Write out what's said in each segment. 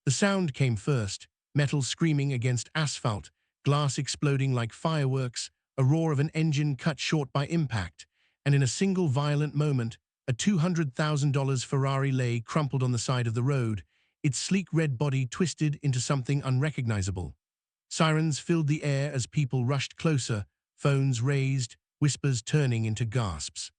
The sound came first, metal screaming against asphalt, glass exploding like fireworks, a roar of an engine cut short by impact, and in a single violent moment, a $200,000 Ferrari lay crumpled on the side of the road, its sleek red body twisted into something unrecognizable. Sirens filled the air as people rushed closer, phones raised, whispers turning into gasps.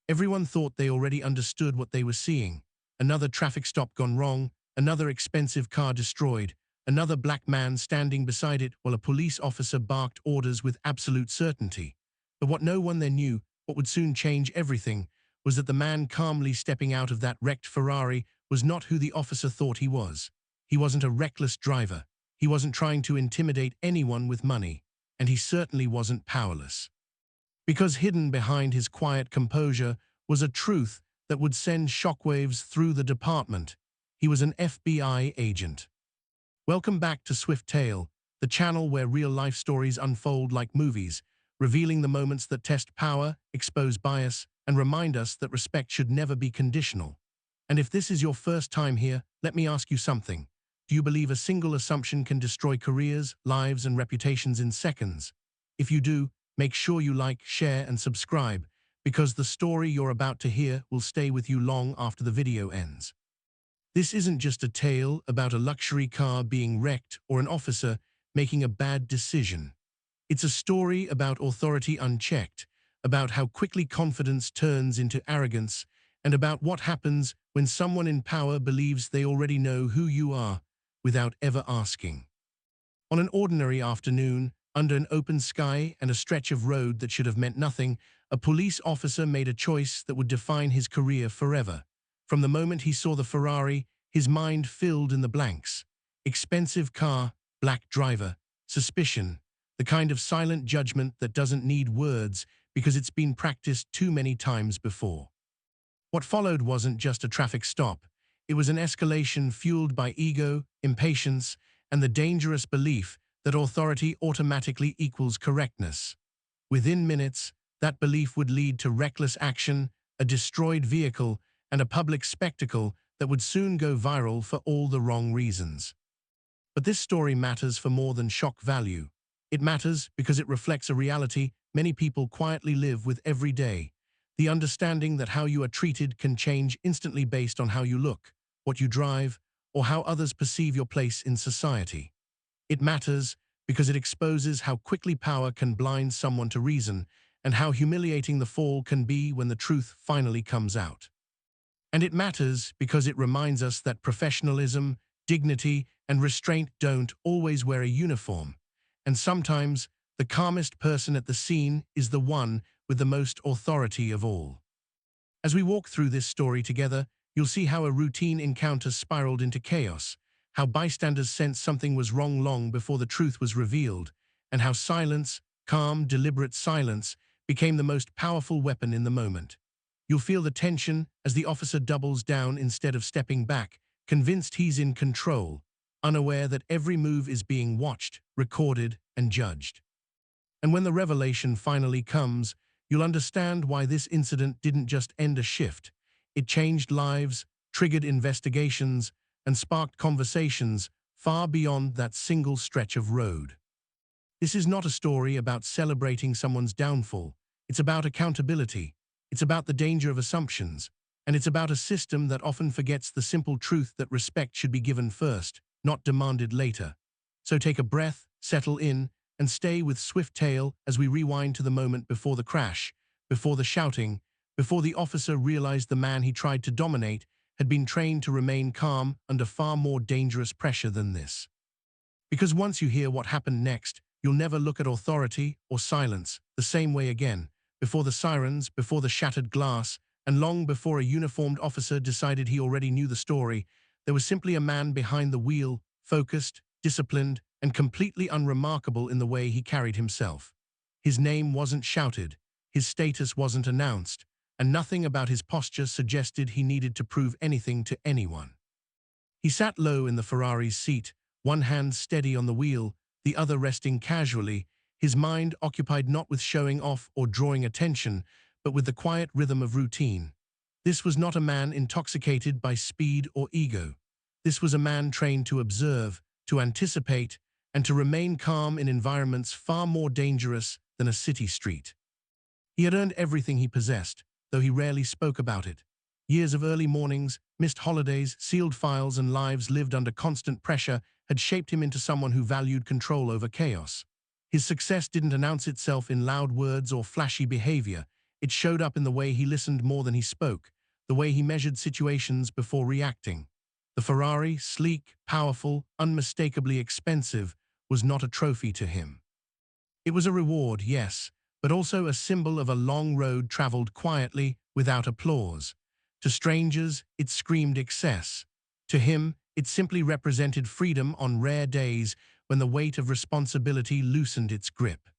Everyone thought they already understood what they were seeing. Another traffic stop gone wrong, another expensive car destroyed, another black man standing beside it while a police officer barked orders with absolute certainty. But what no one there knew, what would soon change everything, was that the man calmly stepping out of that wrecked Ferrari was not who the officer thought he was. He wasn't a reckless driver. He wasn't trying to intimidate anyone with money, and he certainly wasn't powerless. Because hidden behind his quiet composure was a truth that would send shockwaves through the department. He was an FBI agent. Welcome back to Swift Tale, the channel where real-life stories unfold like movies, revealing the moments that test power, expose bias, and remind us that respect should never be conditional. And if this is your first time here, let me ask you something. Do you believe a single assumption can destroy careers, lives, and reputations in seconds? If you do, make sure you like, share, and subscribe, because the story you're about to hear will stay with you long after the video ends. This isn't just a tale about a luxury car being wrecked or an officer making a bad decision. It's a story about authority unchecked, about how quickly confidence turns into arrogance, and about what happens when someone in power believes they already know who you are without ever asking. On an ordinary afternoon, under an open sky and a stretch of road that should have meant nothing, a police officer made a choice that would define his career forever. From the moment he saw the Ferrari, his mind filled in the blanks. Expensive car, black driver, suspicion, the kind of silent judgment that doesn't need words because it's been practiced too many times before. What followed wasn't just a traffic stop. It was an escalation fueled by ego, impatience, and the dangerous belief that authority automatically equals correctness. Within minutes, that belief would lead to reckless action, a destroyed vehicle, and a public spectacle that would soon go viral for all the wrong reasons. But this story matters for more than shock value. It matters because it reflects a reality many people quietly live with every day. The understanding that how you are treated can change instantly based on how you look, what you drive, or how others perceive your place in society. It matters because it exposes how quickly power can blind someone to reason and how humiliating the fall can be when the truth finally comes out. And it matters because it reminds us that professionalism, dignity, and restraint don't always wear a uniform, and sometimes the calmest person at the scene is the one with the most authority of all. As we walk through this story together, you'll see how a routine encounter spiraled into chaos, how bystanders sensed something was wrong long before the truth was revealed, and how silence, calm, deliberate silence, became the most powerful weapon in the moment. You'll feel the tension as the officer doubles down instead of stepping back, convinced he's in control, unaware that every move is being watched, recorded, and judged. And when the revelation finally comes, you'll understand why this incident didn't just end a shift. It changed lives, triggered investigations, and sparked conversations far beyond that single stretch of road. This is not a story about celebrating someone's downfall. It's about accountability. It's about the danger of assumptions. And it's about a system that often forgets the simple truth that respect should be given first, not demanded later. So take a breath, settle in, and stay with Swift Tale as we rewind to the moment before the crash, before the shouting, before the officer realized the man he tried to dominate had been trained to remain calm under far more dangerous pressure than this. Because once you hear what happened next, you'll never look at authority or silence the same way again, before the sirens, before the shattered glass, and long before a uniformed officer decided he already knew the story, there was simply a man behind the wheel, focused, disciplined, and completely unremarkable in the way he carried himself. His name wasn't shouted, his status wasn't announced, and nothing about his posture suggested he needed to prove anything to anyone. He sat low in the Ferrari's seat, one hand steady on the wheel, the other resting casually, his mind occupied not with showing off or drawing attention, but with the quiet rhythm of routine. This was not a man intoxicated by speed or ego. This was a man trained to observe, to anticipate, and to remain calm in environments far more dangerous than a city street. He had earned everything he possessed, though he rarely spoke about it. Years of early mornings, missed holidays, sealed files, and lives lived under constant pressure had shaped him into someone who valued control over chaos. His success didn't announce itself in loud words or flashy behavior. It showed up in the way he listened more than he spoke, the way he measured situations before reacting. The Ferrari, sleek, powerful, unmistakably expensive, was not a trophy to him. It was a reward, yes, but also a symbol of a long road traveled quietly, without applause. To strangers, it screamed excess. To him, it simply represented freedom on rare days when the weight of responsibility loosened its grip.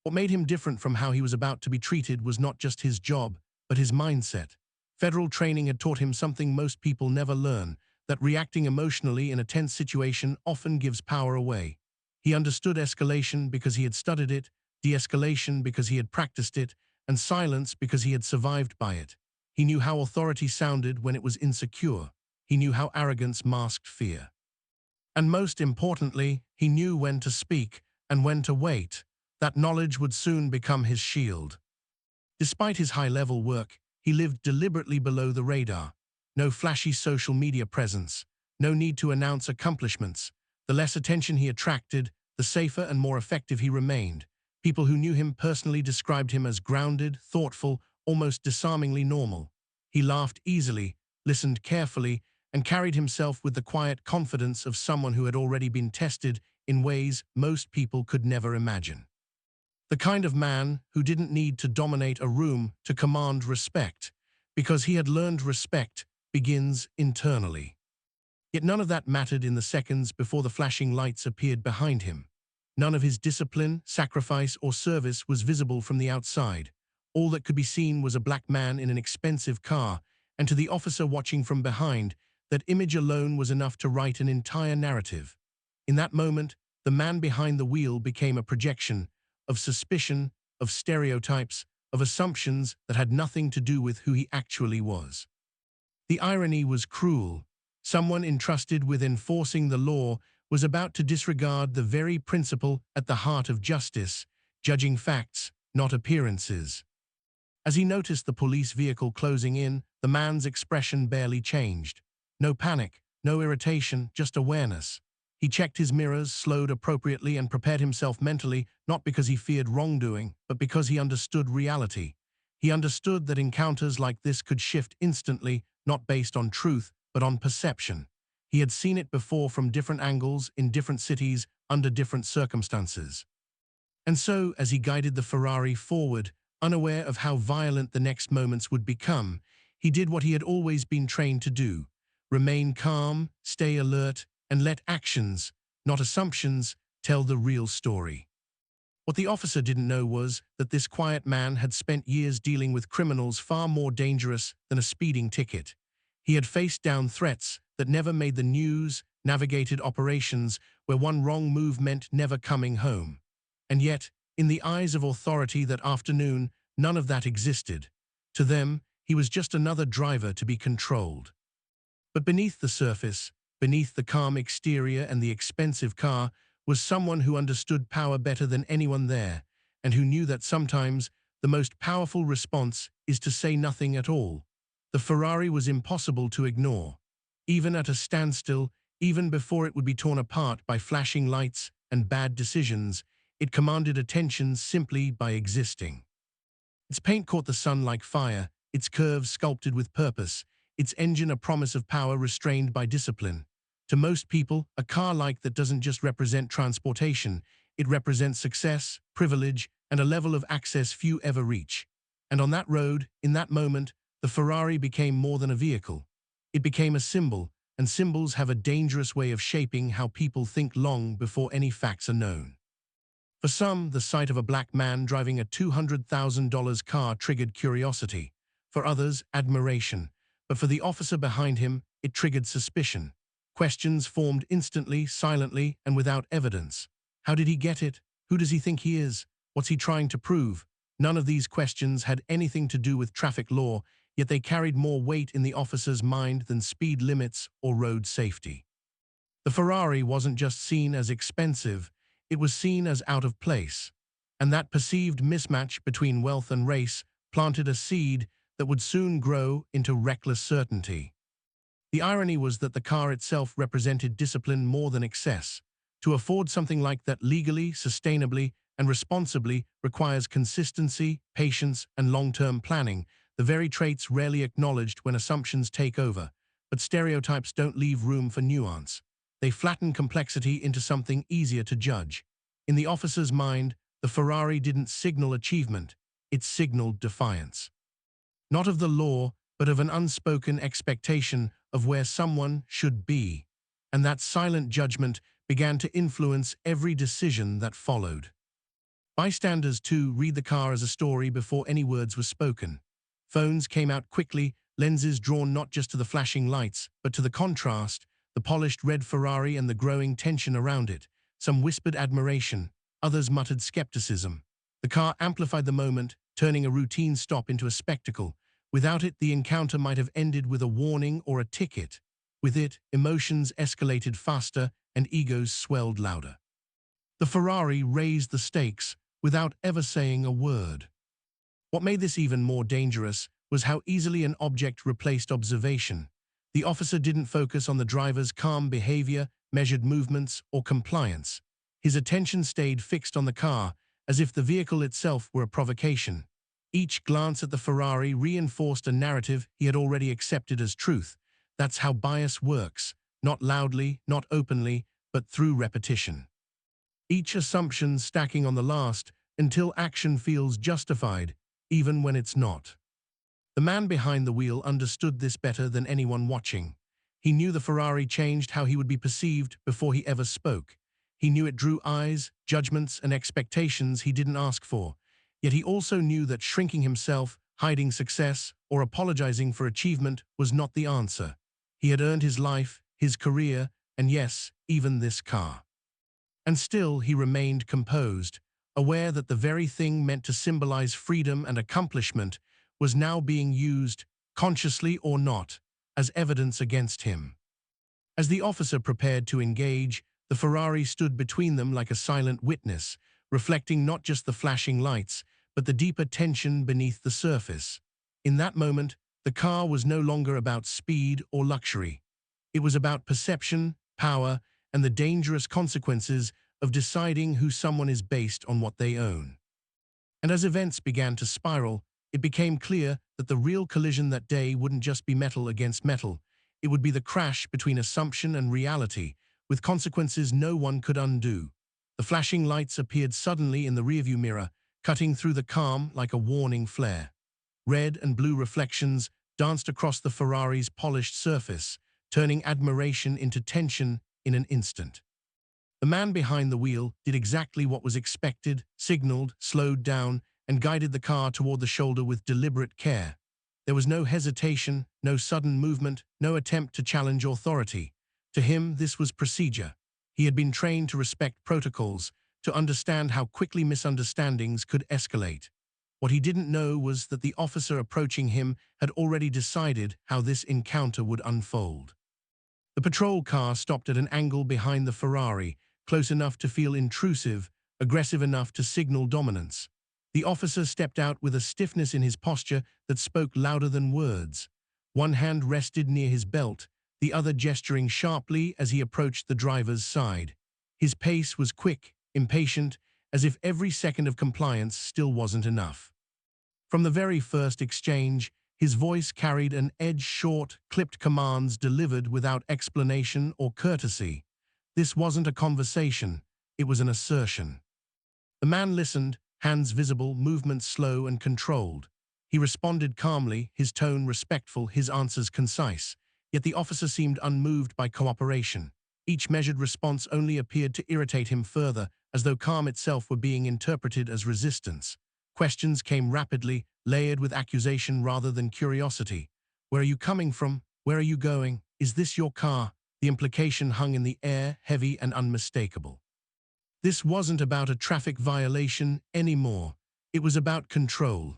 What made him different from how he was about to be treated was not just his job, but his mindset. Federal training had taught him something most people never learn, that reacting emotionally in a tense situation often gives power away. He understood escalation because he had studied it, de-escalation because he had practiced it, and silence because he had survived by it. He knew how authority sounded when it was insecure. He knew how arrogance masked fear. And most importantly, he knew when to speak and when to wait. That knowledge would soon become his shield. Despite his high-level work, he lived deliberately below the radar. No flashy social media presence, no need to announce accomplishments. The less attention he attracted, the safer and more effective he remained. People who knew him personally described him as grounded, thoughtful, almost disarmingly normal. He laughed easily, listened carefully, and carried himself with the quiet confidence of someone who had already been tested in ways most people could never imagine. The kind of man who didn't need to dominate a room to command respect, because he had learned respect begins internally. Yet none of that mattered in the seconds before the flashing lights appeared behind him. None of his discipline, sacrifice, or service was visible from the outside. All that could be seen was a black man in an expensive car, and to the officer watching from behind, that image alone was enough to write an entire narrative. In that moment, the man behind the wheel became a projection of suspicion, of stereotypes, of assumptions that had nothing to do with who he actually was. The irony was cruel. Someone entrusted with enforcing the law was about to disregard the very principle at the heart of justice, judging facts, not appearances. As he noticed the police vehicle closing in, the man's expression barely changed. No panic, no irritation, just awareness. He checked his mirrors, slowed appropriately, and prepared himself mentally, not because he feared wrongdoing, but because he understood reality. He understood that encounters like this could shift instantly, not based on truth, but on perception. He had seen it before from different angles, in different cities, under different circumstances. And so, as he guided the Ferrari forward, unaware of how violent the next moments would become, he did what he had always been trained to do: remain calm, stay alert, and let actions, not assumptions, tell the real story. What the officer didn't know was that this quiet man had spent years dealing with criminals far more dangerous than a speeding ticket. He had faced down threats that never made the news, navigated operations where one wrong move meant never coming home. And yet, in the eyes of authority that afternoon, none of that existed. To them, he was just another driver to be controlled. But beneath the surface, beneath the calm exterior and the expensive car, was someone who understood power better than anyone there, and who knew that sometimes the most powerful response is to say nothing at all. The Ferrari was impossible to ignore. Even at a standstill, even before it would be torn apart by flashing lights and bad decisions, it commanded attention simply by existing. Its paint caught the sun like fire, its curves sculpted with purpose, its engine a promise of power restrained by discipline. To most people, a car like that doesn't just represent transportation, it represents success, privilege, and a level of access few ever reach. And on that road, in that moment, the Ferrari became more than a vehicle. It became a symbol, and symbols have a dangerous way of shaping how people think long before any facts are known. For some, the sight of a black man driving a $200,000 car triggered curiosity. For others, admiration. But for the officer behind him, it triggered suspicion. Questions formed instantly, silently, and without evidence. How did he get it? Who does he think he is? What's he trying to prove? None of these questions had anything to do with traffic law, yet they carried more weight in the officer's mind than speed limits or road safety. The Ferrari wasn't just seen as expensive, it was seen as out of place, and that perceived mismatch between wealth and race planted a seed that would soon grow into reckless certainty. The irony was that the car itself represented discipline more than excess. To afford something like that legally, sustainably, and responsibly requires consistency, patience, and long-term planning, the very traits rarely acknowledged when assumptions take over. But stereotypes don't leave room for nuance. They flatten complexity into something easier to judge. In the officer's mind, the Ferrari didn't signal achievement, it signaled defiance. Not of the law, but of an unspoken expectation of where someone should be. And that silent judgment began to influence every decision that followed. Bystanders, too, read the car as a story before any words were spoken. Phones came out quickly, lenses drawn not just to the flashing lights, but to the contrast, the polished red Ferrari and the growing tension around it. Some whispered admiration, others muttered skepticism. The car amplified the moment, turning a routine stop into a spectacle. Without it, the encounter might have ended with a warning or a ticket. With it, emotions escalated faster and egos swelled louder. The Ferrari raised the stakes without ever saying a word. What made this even more dangerous was how easily an object replaced observation. The officer didn't focus on the driver's calm behavior, measured movements, or compliance. His attention stayed fixed on the car, as if the vehicle itself were a provocation. Each glance at the Ferrari reinforced a narrative he had already accepted as truth. That's how bias works, not loudly, not openly, but through repetition. Each assumption stacking on the last until action feels justified, even when it's not. The man behind the wheel understood this better than anyone watching. He knew the Ferrari changed how he would be perceived before he ever spoke. He knew it drew eyes, judgments, and expectations he didn't ask for. Yet he also knew that shrinking himself, hiding success, or apologizing for achievement was not the answer. He had earned his life, his career, and yes, even this car. And still he remained composed, aware that the very thing meant to symbolize freedom and accomplishment was now being used, consciously or not, as evidence against him. As the officer prepared to engage, the Ferrari stood between them like a silent witness, reflecting not just the flashing lights, but the deeper tension beneath the surface. In that moment, the car was no longer about speed or luxury. It was about perception, power, and the dangerous consequences of deciding who someone is based on what they own. And as events began to spiral, it became clear that the real collision that day wouldn't just be metal against metal. It would be the crash between assumption and reality, with consequences no one could undo. The flashing lights appeared suddenly in the rearview mirror, cutting through the calm like a warning flare. Red and blue reflections danced across the Ferrari's polished surface, turning admiration into tension in an instant. The man behind the wheel did exactly what was expected, signaled, slowed down, and guided the car toward the shoulder with deliberate care. There was no hesitation, no sudden movement, no attempt to challenge authority. To him, this was procedure. He had been trained to respect protocols, to understand how quickly misunderstandings could escalate. What he didn't know was that the officer approaching him had already decided how this encounter would unfold. The patrol car stopped at an angle behind the Ferrari, close enough to feel intrusive, aggressive enough to signal dominance. The officer stepped out with a stiffness in his posture that spoke louder than words. One hand rested near his belt, the other gesturing sharply as he approached the driver's side. His pace was quick, impatient, as if every second of compliance still wasn't enough. From the very first exchange, his voice carried an edge, short, clipped commands delivered without explanation or courtesy. This wasn't a conversation, it was an assertion. The man listened, hands visible, movements slow and controlled. He responded calmly, his tone respectful, his answers concise. Yet the officer seemed unmoved by cooperation. Each measured response only appeared to irritate him further, as though calm itself were being interpreted as resistance. Questions came rapidly, layered with accusation rather than curiosity. Where are you coming from? Where are you going? Is this your car? The implication hung in the air, heavy and unmistakable. This wasn't about a traffic violation anymore. It was about control.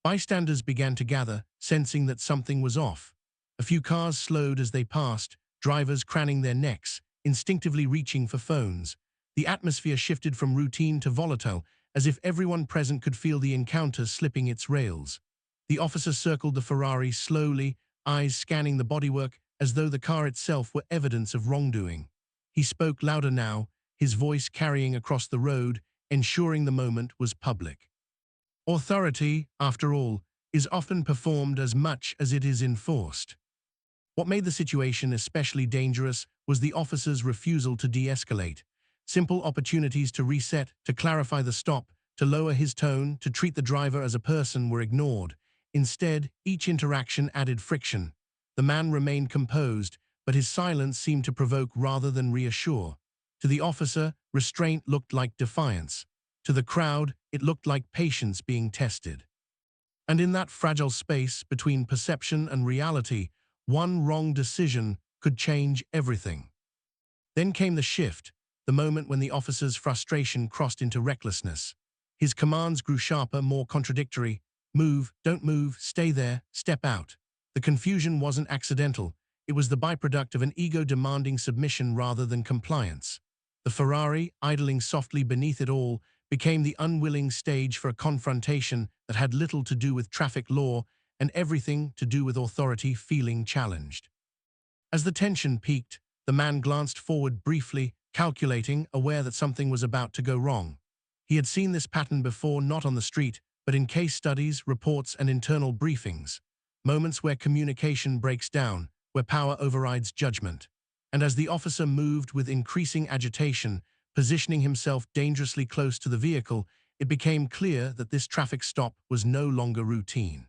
Bystanders began to gather, sensing that something was off. A few cars slowed as they passed, drivers craning their necks, instinctively reaching for phones. The atmosphere shifted from routine to volatile, as if everyone present could feel the encounter slipping its rails. The officer circled the Ferrari slowly, eyes scanning the bodywork as though the car itself were evidence of wrongdoing. He spoke louder now, his voice carrying across the road, ensuring the moment was public. Authority, after all, is often performed as much as it is enforced. What made the situation especially dangerous was the officer's refusal to de-escalate. Simple opportunities to reset, to clarify the stop, to lower his tone, to treat the driver as a person were ignored. Instead, each interaction added friction. The man remained composed, but his silence seemed to provoke rather than reassure. To the officer, restraint looked like defiance. To the crowd, it looked like patience being tested. And in that fragile space between perception and reality, one wrong decision could change everything. Then came the shift, the moment when the officer's frustration crossed into recklessness. His commands grew sharper, more contradictory. Move, don't move, stay there, step out. The confusion wasn't accidental. It was the byproduct of an ego-demanding submission rather than compliance. The Ferrari, idling softly beneath it all, became the unwilling stage for a confrontation that had little to do with traffic law and everything to do with authority feeling challenged. As the tension peaked, the man glanced forward briefly, calculating, aware that something was about to go wrong. He had seen this pattern before, not on the street, but in case studies, reports, and internal briefings. Moments where communication breaks down, where power overrides judgment. And as the officer moved with increasing agitation, positioning himself dangerously close to the vehicle, it became clear that this traffic stop was no longer routine.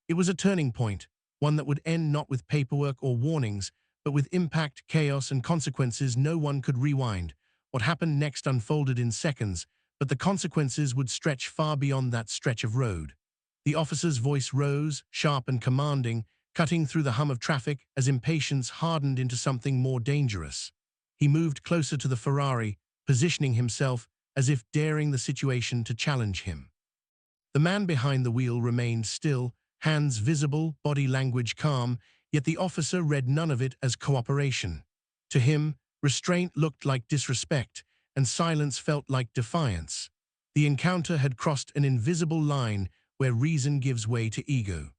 It was a turning point, one that would end not with paperwork or warnings, but with impact, chaos, and consequences no one could rewind. What happened next unfolded in seconds, but the consequences would stretch far beyond that stretch of road. The officer's voice rose, sharp and commanding, cutting through the hum of traffic as impatience hardened into something more dangerous. He moved closer to the Ferrari, positioning himself as if daring the situation to challenge him. The man behind the wheel remained still, hands visible, body language calm, yet the officer read none of it as cooperation. To him, restraint looked like disrespect, and silence felt like defiance. The encounter had crossed an invisible line where reason gives way to ego.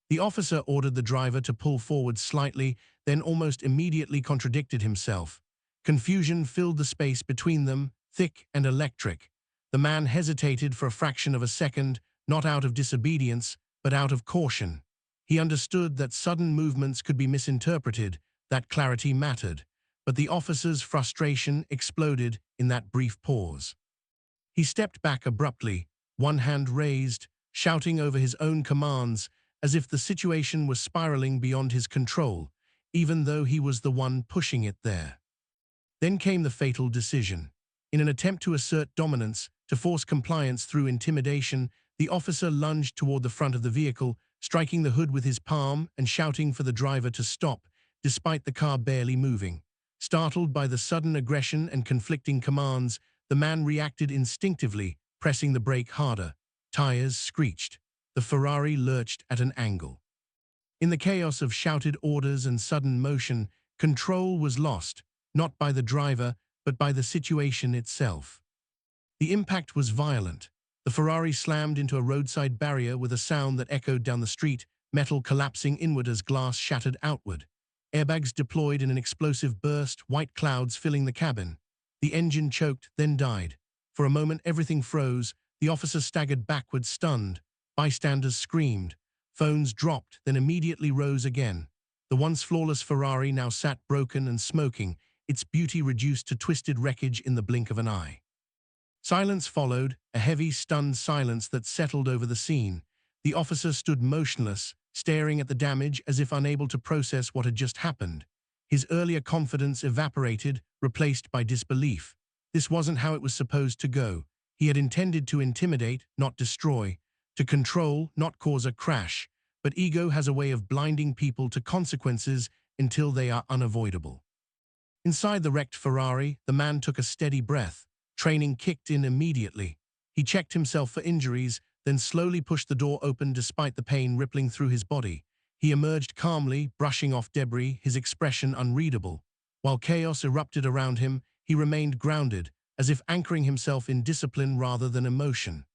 The officer ordered the driver to pull forward slightly, then almost immediately contradicted himself. Confusion filled the space between them, thick and electric. The man hesitated for a fraction of a second, not out of disobedience, but out of caution. He understood that sudden movements could be misinterpreted, that clarity mattered. But the officer's frustration exploded in that brief pause. He stepped back abruptly, one hand raised, shouting over his own commands, as if the situation was spiraling beyond his control, even though he was the one pushing it there. Then came the fatal decision. In an attempt to assert dominance, to force compliance through intimidation, the officer lunged toward the front of the vehicle, striking the hood with his palm and shouting for the driver to stop, despite the car barely moving. Startled by the sudden aggression and conflicting commands, the man reacted instinctively, pressing the brake harder. Tires screeched. The Ferrari lurched at an angle. In the chaos of shouted orders and sudden motion, control was lost, not by the driver, but by the situation itself. The impact was violent. The Ferrari slammed into a roadside barrier with a sound that echoed down the street, metal collapsing inward as glass shattered outward. Airbags deployed in an explosive burst, white clouds filling the cabin. The engine choked, then died. For a moment everything froze. The officer staggered backward, stunned. Bystanders screamed. Phones dropped, then immediately rose again. The once flawless Ferrari now sat broken and smoking, its beauty reduced to twisted wreckage in the blink of an eye. Silence followed, a heavy, stunned silence that settled over the scene. The officer stood motionless, staring at the damage as if unable to process what had just happened. His earlier confidence evaporated, replaced by disbelief. This wasn't how it was supposed to go. He had intended to intimidate, not destroy, to control, not cause a crash. But ego has a way of blinding people to consequences until they are unavoidable. Inside the wrecked Ferrari, the man took a steady breath. Training kicked in immediately. He checked himself for injuries, then slowly pushed the door open despite the pain rippling through his body. He emerged calmly, brushing off debris, his expression unreadable. While chaos erupted around him, he remained grounded, as if anchoring himself in discipline rather than emotion.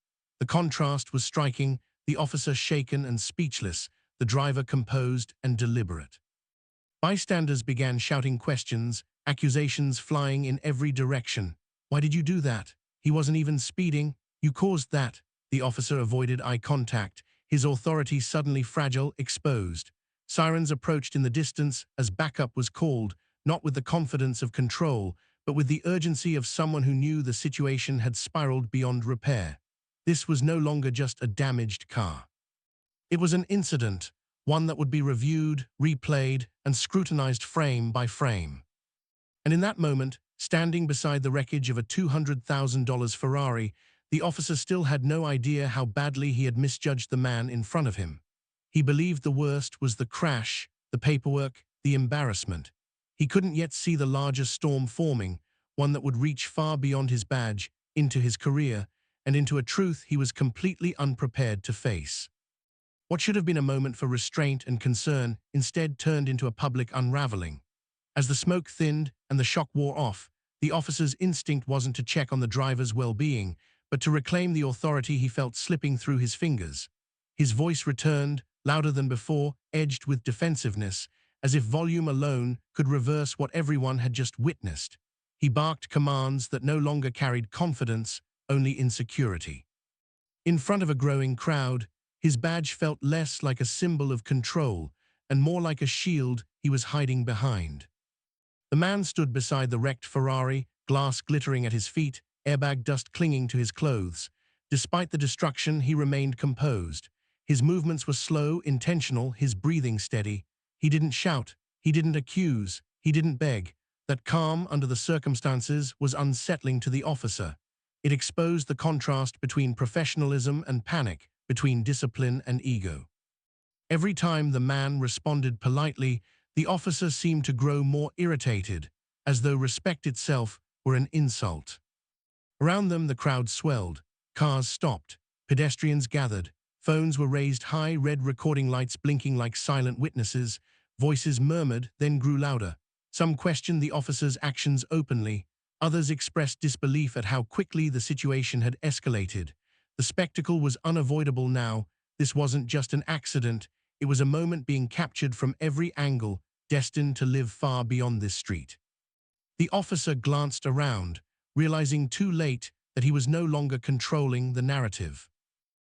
The contrast was striking, the officer shaken and speechless, the driver composed and deliberate. Bystanders began shouting questions, accusations flying in every direction. "Why did you do that? He wasn't even speeding. You caused that." The officer avoided eye contact, his authority suddenly fragile, exposed. Sirens approached in the distance as backup was called, not with the confidence of control, but with the urgency of someone who knew the situation had spiraled beyond repair. This was no longer just a damaged car. It was an incident, one that would be reviewed, replayed, and scrutinized frame by frame. And in that moment, standing beside the wreckage of a $200,000 Ferrari, the officer still had no idea how badly he had misjudged the man in front of him. He believed the worst was the crash, the paperwork, the embarrassment. He couldn't yet see the larger storm forming, one that would reach far beyond his badge, into his career, and into a truth he was completely unprepared to face. What should have been a moment for restraint and concern instead turned into a public unraveling. As the smoke thinned and the shock wore off, the officer's instinct wasn't to check on the driver's well-being, but to reclaim the authority he felt slipping through his fingers. His voice returned, louder than before, edged with defensiveness, as if volume alone could reverse what everyone had just witnessed. He barked commands that no longer carried confidence, only insecurity. In front of a growing crowd, his badge felt less like a symbol of control and more like a shield he was hiding behind. The man stood beside the wrecked Ferrari, glass glittering at his feet, airbag dust clinging to his clothes. Despite the destruction, he remained composed. His movements were slow, intentional, his breathing steady. He didn't shout, he didn't accuse, he didn't beg. That calm under the circumstances was unsettling to the officer. It exposed the contrast between professionalism and panic, between discipline and ego. Every time the man responded politely, the officer seemed to grow more irritated, as though respect itself were an insult. Around them the crowd swelled, cars stopped, pedestrians gathered, phones were raised high, red recording lights blinking like silent witnesses, voices murmured, then grew louder. Some questioned the officer's actions openly, others expressed disbelief at how quickly the situation had escalated. The spectacle was unavoidable now. This wasn't just an accident, it was a moment being captured from every angle, destined to live far beyond this street. The officer glanced around, realizing too late that he was no longer controlling the narrative.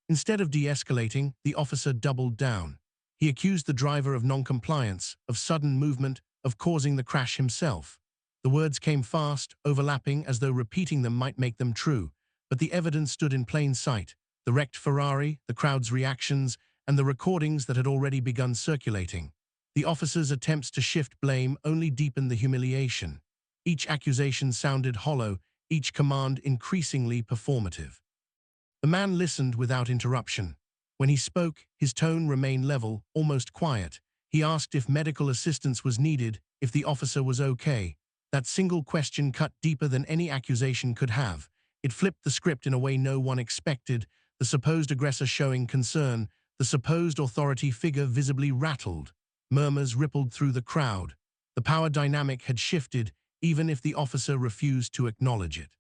Instead of de-escalating, the officer doubled down. He accused the driver of non-compliance, of sudden movement, of causing the crash himself. The words came fast, overlapping as though repeating them might make them true, but the evidence stood in plain sight: the wrecked Ferrari, the crowd's reactions, and the recordings that had already begun circulating. The officer's attempts to shift blame only deepened the humiliation. Each accusation sounded hollow, each command increasingly performative. The man listened without interruption. When he spoke, his tone remained level, almost quiet. He asked if medical assistance was needed, if the officer was okay. That single question cut deeper than any accusation could have. It flipped the script in a way no one expected, the supposed aggressor showing concern, the supposed authority figure visibly rattled. Murmurs rippled through the crowd. The power dynamic had shifted, even if the officer refused to acknowledge it.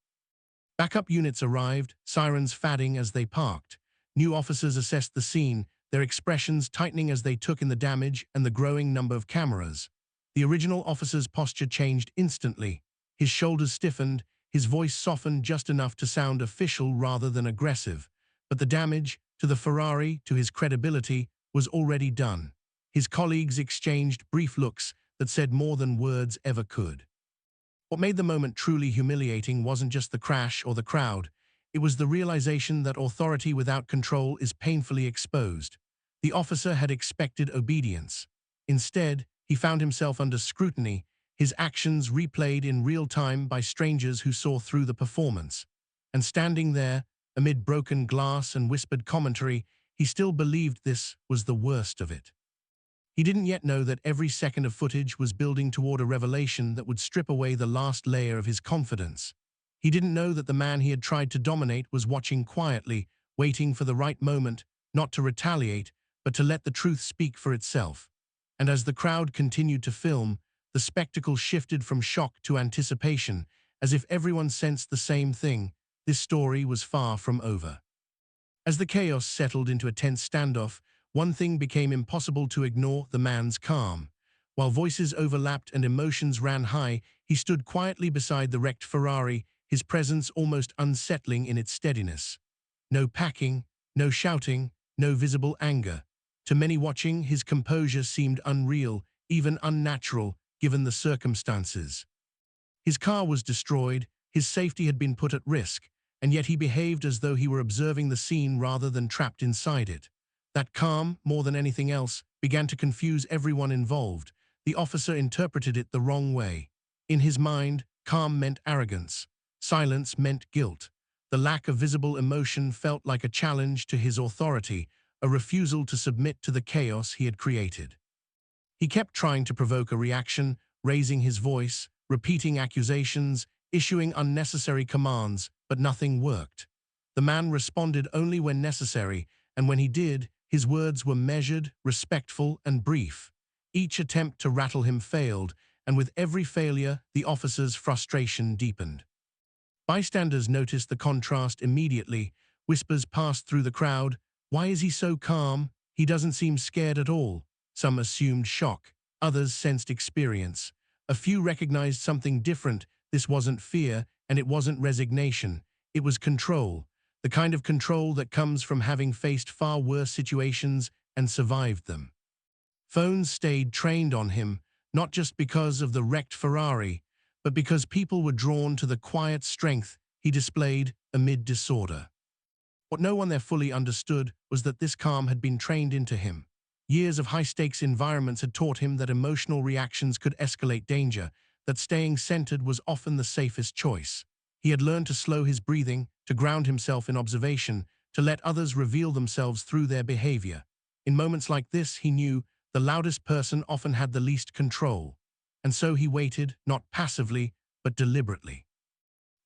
Backup units arrived, sirens fading as they parked. New officers assessed the scene, their expressions tightening as they took in the damage and the growing number of cameras. The original officer's posture changed instantly. His shoulders stiffened, his voice softened just enough to sound official rather than aggressive. But the damage, to the Ferrari, to his credibility, was already done. His colleagues exchanged brief looks that said more than words ever could. What made the moment truly humiliating wasn't just the crash or the crowd. It was the realization that authority without control is painfully exposed. The officer had expected obedience. Instead, he found himself under scrutiny, his actions replayed in real time by strangers who saw through the performance. And standing there, amid broken glass and whispered commentary, he still believed this was the worst of it. He didn't yet know that every second of footage was building toward a revelation that would strip away the last layer of his confidence. He didn't know that the man he had tried to dominate was watching quietly, waiting for the right moment, not to retaliate, but to let the truth speak for itself. And as the crowd continued to film, the spectacle shifted from shock to anticipation, as if everyone sensed the same thing: this story was far from over. As the chaos settled into a tense standoff, one thing became impossible to ignore: the man's calm. While voices overlapped and emotions ran high, he stood quietly beside the wrecked Ferrari, his presence almost unsettling in its steadiness. No packing, no shouting, no visible anger. To many watching, his composure seemed unreal, even unnatural, given the circumstances. His car was destroyed, his safety had been put at risk, and yet he behaved as though he were observing the scene rather than trapped inside it. That calm, more than anything else, began to confuse everyone involved. The officer interpreted it the wrong way. In his mind, calm meant arrogance. Silence meant guilt. The lack of visible emotion felt like a challenge to his authority, a refusal to submit to the chaos he had created. He kept trying to provoke a reaction, raising his voice, repeating accusations, issuing unnecessary commands, but nothing worked. The man responded only when necessary, and when he did, his words were measured, respectful, and brief. Each attempt to rattle him failed, and with every failure, the officer's frustration deepened. Bystanders noticed the contrast immediately. Whispers passed through the crowd. "Why is he so calm? He doesn't seem scared at all." Some assumed shock. Others sensed experience. A few recognized something different. This wasn't fear, and it wasn't resignation. It was control. The kind of control that comes from having faced far worse situations and survived them. Phones stayed trained on him, not just because of the wrecked Ferrari, but because people were drawn to the quiet strength he displayed amid disorder. What no one there fully understood was that this calm had been trained into him. Years of high-stakes environments had taught him that emotional reactions could escalate danger, that staying centered was often the safest choice. He had learned to slow his breathing, to ground himself in observation, to let others reveal themselves through their behavior. In moments like this, he knew the loudest person often had the least control. And so he waited, not passively, but deliberately.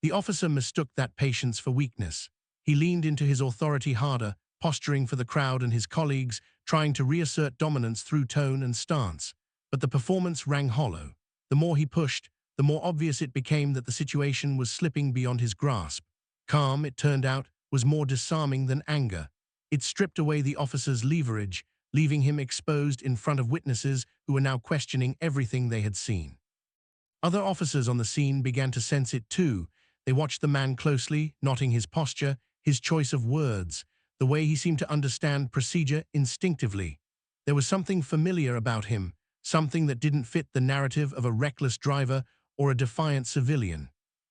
The officer mistook that patience for weakness. He leaned into his authority harder, posturing for the crowd and his colleagues, trying to reassert dominance through tone and stance. But the performance rang hollow. The more he pushed, the more obvious it became that the situation was slipping beyond his grasp. Calm, it turned out, was more disarming than anger. It stripped away the officer's leverage, leaving him exposed in front of witnesses who were now questioning everything they had seen. Other officers on the scene began to sense it too. They watched the man closely, noting his posture, his choice of words, the way he seemed to understand procedure instinctively. There was something familiar about him, something that didn't fit the narrative of a reckless driver or a defiant civilian.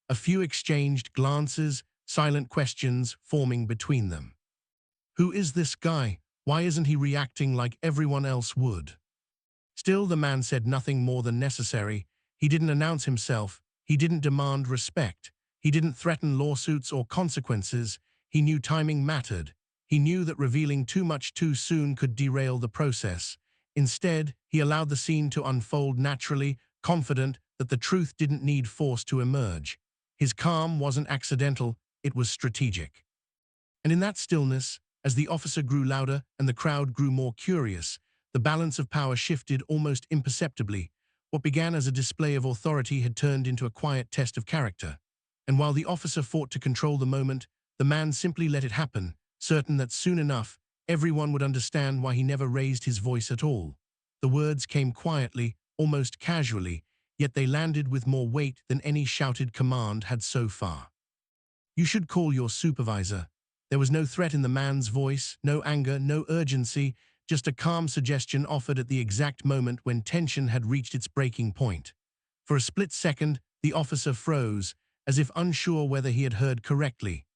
A few exchanged glances, silent questions forming between them. Who is this guy? Why isn't he reacting like everyone else would? Still, the man said nothing more than necessary. He didn't announce himself. He didn't demand respect. He didn't threaten lawsuits or consequences. He knew timing mattered. He knew that revealing too much too soon could derail the process. Instead, he allowed the scene to unfold naturally, confident that the truth didn't need force to emerge. His calm wasn't accidental, it was strategic. And in that stillness, as the officer grew louder and the crowd grew more curious, the balance of power shifted almost imperceptibly. What began as a display of authority had turned into a quiet test of character. And while the officer fought to control the moment, the man simply let it happen, certain that soon enough, everyone would understand why he never raised his voice at all. The words came quietly, almost casually, yet they landed with more weight than any shouted command had so far. "You should call your supervisor." There was no threat in the man's voice, no anger, no urgency, just a calm suggestion offered at the exact moment when tension had reached its breaking point. For a split second, the officer froze, as if unsure whether he had heard correctly.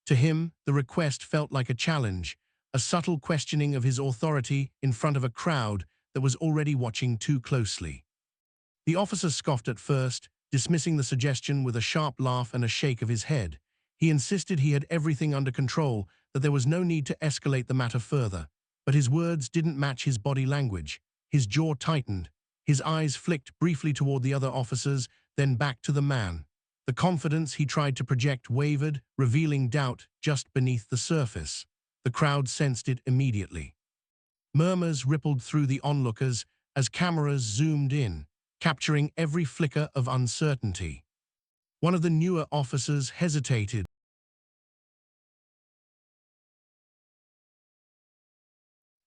To him, the request felt like a challenge, a subtle questioning of his authority in front of a crowd that was already watching too closely. The officer scoffed at first, dismissing the suggestion with a sharp laugh and a shake of his head. He insisted he had everything under control, that there was no need to escalate the matter further. But his words didn't match his body language. His jaw tightened. His eyes flicked briefly toward the other officers, then back to the man. The confidence he tried to project wavered, revealing doubt just beneath the surface. The crowd sensed it immediately. Murmurs rippled through the onlookers as cameras zoomed in, capturing every flicker of uncertainty. One of the newer officers hesitated.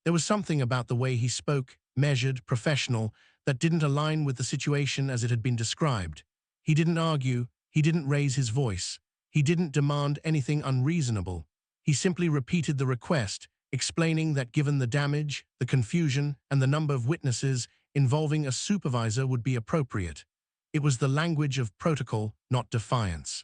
There was something about the way he spoke, measured, professional, that didn't align with the situation as it had been described. He didn't argue, he didn't raise his voice, he didn't demand anything unreasonable. He simply repeated the request, explaining that given the damage, the confusion, and the number of witnesses, involving a supervisor would be appropriate. It was the language of protocol, not defiance.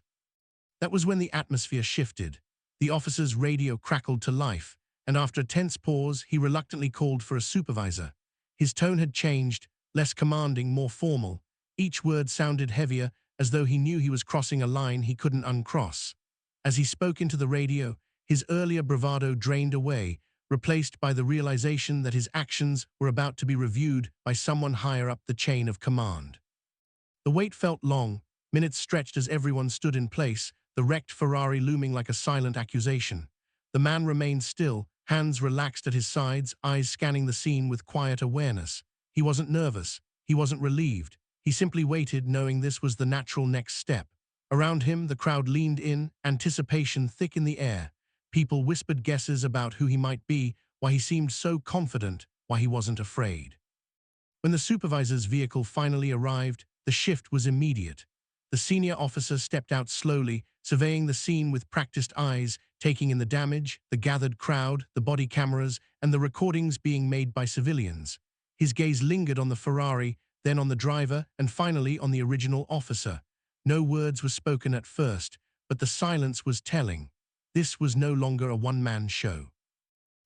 That was when the atmosphere shifted. The officer's radio crackled to life, and after a tense pause, he reluctantly called for a supervisor. His tone had changed, less commanding, more formal. Each word sounded heavier, as though he knew he was crossing a line he couldn't uncross. As he spoke into the radio, his earlier bravado drained away, replaced by the realization that his actions were about to be reviewed by someone higher up the chain of command. The wait felt long, minutes stretched as everyone stood in place, the wrecked Ferrari looming like a silent accusation. The man remained still, hands relaxed at his sides, eyes scanning the scene with quiet awareness. He wasn't nervous, he wasn't relieved. He simply waited, knowing this was the natural next step. Around him, the crowd leaned in, anticipation thick in the air. People whispered guesses about who he might be, why he seemed so confident, why he wasn't afraid. When the supervisor's vehicle finally arrived, the shift was immediate. The senior officer stepped out slowly, surveying the scene with practiced eyes, taking in the damage, the gathered crowd, the body cameras, and the recordings being made by civilians. His gaze lingered on the Ferrari, then on the driver, and finally on the original officer. No words were spoken at first, but the silence was telling. This was no longer a one-man show.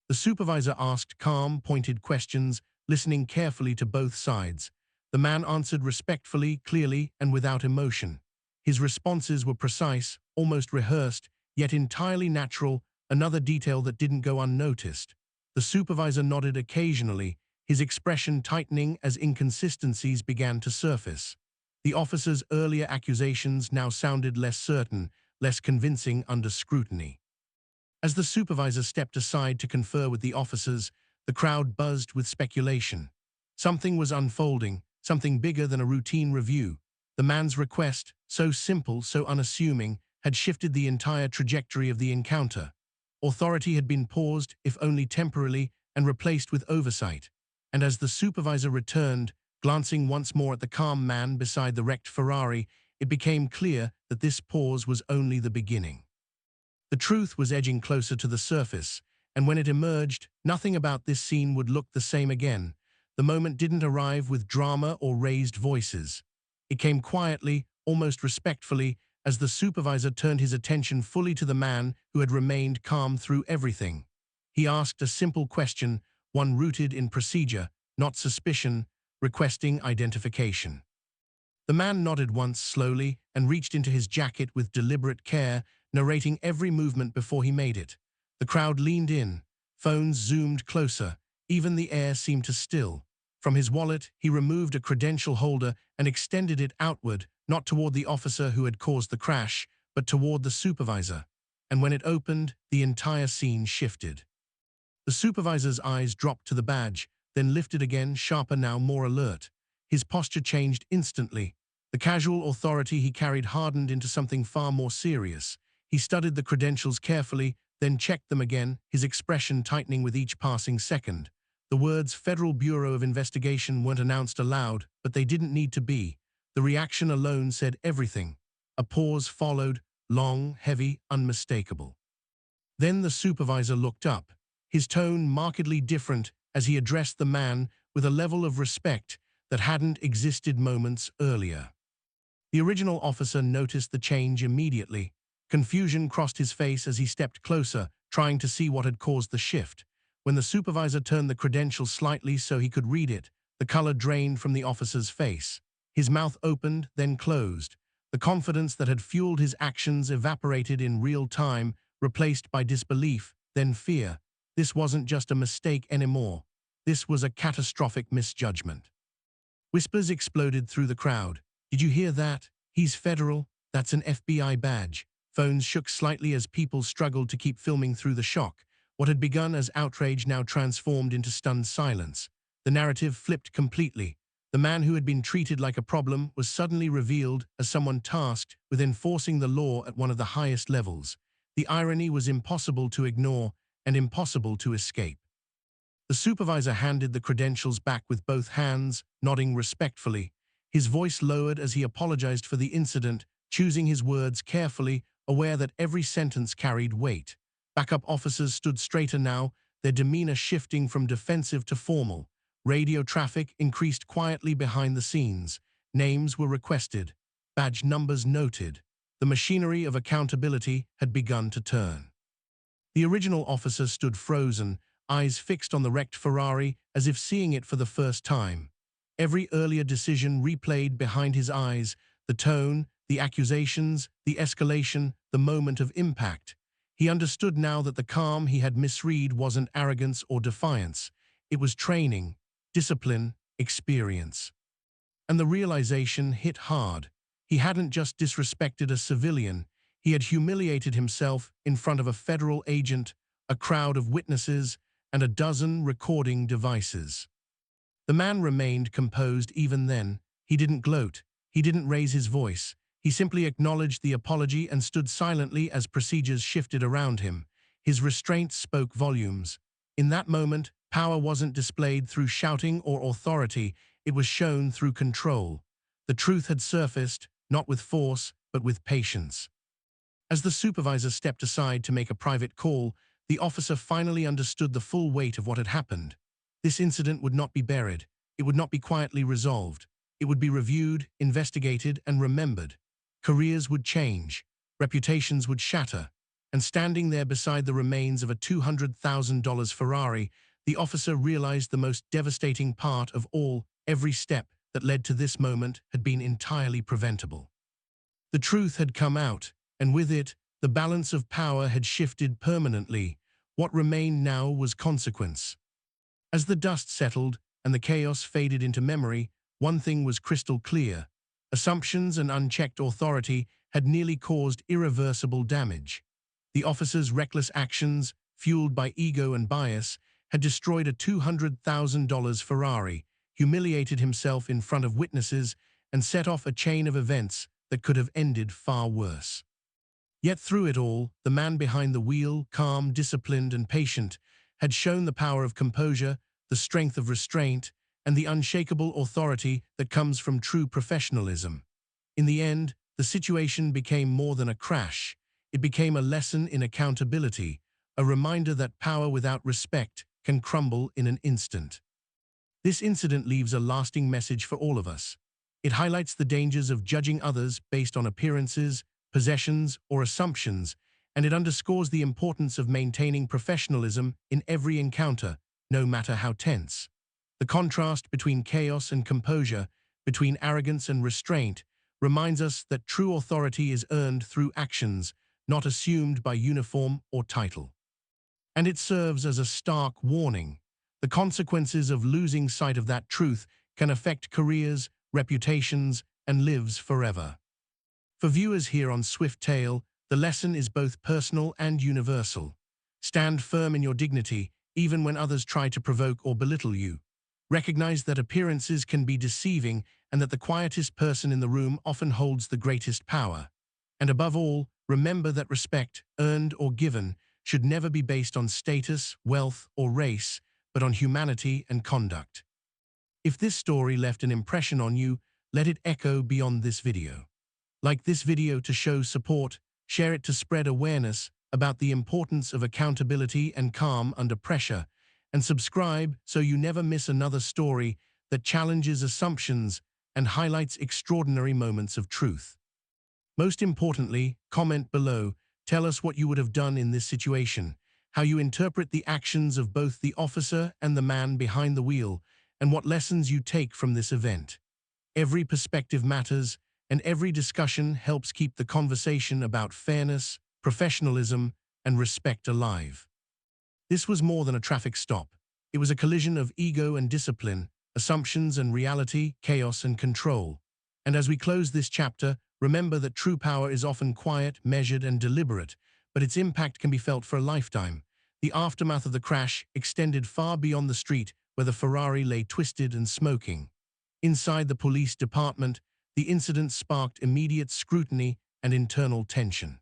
The supervisor asked calm, pointed questions, listening carefully to both sides. The man answered respectfully, clearly, and without emotion. His responses were precise, almost rehearsed, yet entirely natural, another detail that didn't go unnoticed. The supervisor nodded occasionally, his expression tightening as inconsistencies began to surface. The officer's earlier accusations now sounded less certain, less convincing under scrutiny. As the supervisor stepped aside to confer with the officers, the crowd buzzed with speculation. Something was unfolding, something bigger than a routine review. The man's request, so simple, so unassuming, had shifted the entire trajectory of the encounter. Authority had been paused, if only temporarily, and replaced with oversight. And as the supervisor returned, glancing once more at the calm man beside the wrecked Ferrari, it became clear that this pause was only the beginning. The truth was edging closer to the surface, and when it emerged, nothing about this scene would look the same again. The moment didn't arrive with drama or raised voices. It came quietly, almost respectfully, as the supervisor turned his attention fully to the man who had remained calm through everything. He asked a simple question, one rooted in procedure, not suspicion, requesting identification. The man nodded once slowly and reached into his jacket with deliberate care, narrating every movement before he made it. The crowd leaned in, phones zoomed closer, even the air seemed to still. From his wallet, he removed a credential holder and extended it outward, not toward the officer who had caused the crash, but toward the supervisor. And when it opened, the entire scene shifted. The supervisor's eyes dropped to the badge, then lifted again, sharper now, more alert. His posture changed instantly. The casual authority he carried hardened into something far more serious. He studied the credentials carefully, then checked them again, his expression tightening with each passing second. The words Federal Bureau of Investigation weren't announced aloud, but they didn't need to be. The reaction alone said everything. A pause followed, long, heavy, unmistakable. Then the supervisor looked up, his tone markedly different as he addressed the man with a level of respect that hadn't existed moments earlier. The original officer noticed the change immediately. Confusion crossed his face as he stepped closer, trying to see what had caused the shift. When the supervisor turned the credential slightly so he could read it, the color drained from the officer's face. His mouth opened, then closed. The confidence that had fueled his actions evaporated in real time, replaced by disbelief, then fear. This wasn't just a mistake anymore. This was a catastrophic misjudgment. Whispers exploded through the crowd. "Did you hear that? He's federal. That's an FBI badge." Phones shook slightly as people struggled to keep filming through the shock. What had begun as outrage now transformed into stunned silence. The narrative flipped completely. The man who had been treated like a problem was suddenly revealed as someone tasked with enforcing the law at one of the highest levels. The irony was impossible to ignore and impossible to escape. The supervisor handed the credentials back with both hands, nodding respectfully. His voice lowered as he apologized for the incident, choosing his words carefully, aware that every sentence carried weight. Backup officers stood straighter now, their demeanor shifting from defensive to formal. Radio traffic increased quietly behind the scenes. Names were requested, badge numbers noted. The machinery of accountability had begun to turn. The original officer stood frozen, eyes fixed on the wrecked Ferrari as if seeing it for the first time. Every earlier decision replayed behind his eyes, the tone, the accusations, the escalation, the moment of impact. He understood now that the calm he had misread wasn't arrogance or defiance. It was training, discipline, experience. And the realization hit hard. He hadn't just disrespected a civilian, he had humiliated himself in front of a federal agent, a crowd of witnesses, and a dozen recording devices. The man remained composed even then. He didn't gloat, he didn't raise his voice. He simply acknowledged the apology and stood silently as procedures shifted around him. His restraint spoke volumes. In that moment, power wasn't displayed through shouting or authority, it was shown through control. The truth had surfaced, not with force, but with patience. As the supervisor stepped aside to make a private call, the officer finally understood the full weight of what had happened. This incident would not be buried. It would not be quietly resolved. It would be reviewed, investigated, and remembered. Careers would change. Reputations would shatter. And standing there beside the remains of a $200,000 Ferrari, the officer realized the most devastating part of all. Every step that led to this moment had been entirely preventable. The truth had come out, and with it, the balance of power had shifted permanently. What remained now was consequence. As the dust settled and the chaos faded into memory, one thing was crystal clear. Assumptions and unchecked authority had nearly caused irreversible damage. The officer's reckless actions, fueled by ego and bias, had destroyed a $200,000 Ferrari, humiliated himself in front of witnesses, and set off a chain of events that could have ended far worse. Yet through it all, the man behind the wheel, calm, disciplined, and patient, had shown the power of composure, the strength of restraint, and the unshakable authority that comes from true professionalism. In the end, the situation became more than a crash. It became a lesson in accountability, a reminder that power without respect can crumble in an instant. This incident leaves a lasting message for all of us. It highlights the dangers of judging others based on appearances, possessions, or assumptions, and it underscores the importance of maintaining professionalism in every encounter, no matter how tense. The contrast between chaos and composure, between arrogance and restraint, reminds us that true authority is earned through actions, not assumed by uniform or title. And it serves as a stark warning. The consequences of losing sight of that truth can affect careers, reputations, and lives forever. For viewers here on Swift Tale, the lesson is both personal and universal. Stand firm in your dignity, even when others try to provoke or belittle you. Recognize that appearances can be deceiving and that the quietest person in the room often holds the greatest power. And above all, remember that respect, earned or given, should never be based on status, wealth, or race, but on humanity and conduct. If this story left an impression on you, let it echo beyond this video. Like this video to show support, share it to spread awareness about the importance of accountability and calm under pressure, and subscribe so you never miss another story that challenges assumptions and highlights extraordinary moments of truth. Most importantly, comment below, tell us what you would have done in this situation, how you interpret the actions of both the officer and the man behind the wheel, and what lessons you take from this event. Every perspective matters, and every discussion helps keep the conversation about fairness, professionalism, and respect alive. This was more than a traffic stop. It was a collision of ego and discipline, assumptions and reality, chaos and control. And as we close this chapter, remember that true power is often quiet, measured, and deliberate, but its impact can be felt for a lifetime. The aftermath of the crash extended far beyond the street where the Ferrari lay twisted and smoking. Inside the police department, the incident sparked immediate scrutiny and internal tension.